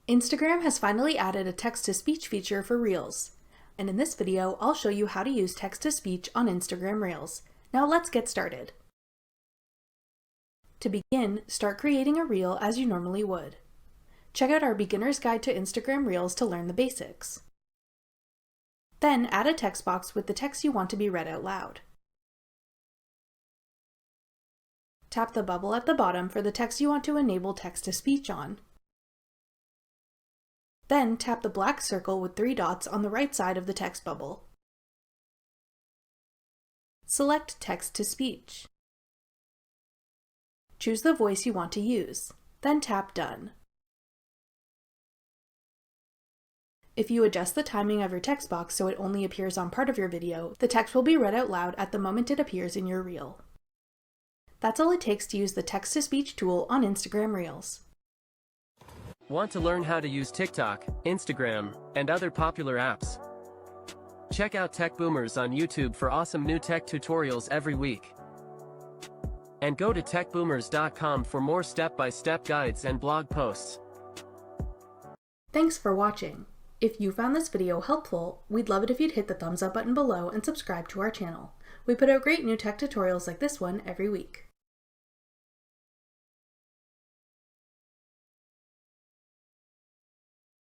Instagram has finally added a text-to-speech feature for Reels. And in this video, I'll show you how to use text-to-speech on Instagram Reels. Now let's get started. To begin, start creating a reel as you normally would. Check out our Beginner's Guide to Instagram Reels to learn the basics. Then add a text box with the text you want to be read out loud. Tap the bubble at the bottom for the text you want to enable text-to-speech on. Then tap the black circle with 3 dots on the right side of the text bubble. Select Text-to-Speech. Choose the voice you want to use, then tap Done. If you adjust the timing of your text box so it only appears on part of your video, the text will be read out loud at the moment it appears in your reel. That's all it takes to use the text-to-speech tool on Instagram Reels. Want to learn how to use TikTok, Instagram, and other popular apps? Check out Tech Boomers on YouTube for awesome new tech tutorials every week. And go to techboomers.com for more step-by-step guides and blog posts. Thanks for watching. If you found this video helpful, we'd love it if you'd hit the thumbs up button below and subscribe to our channel. We put out great new tech tutorials like this one every week.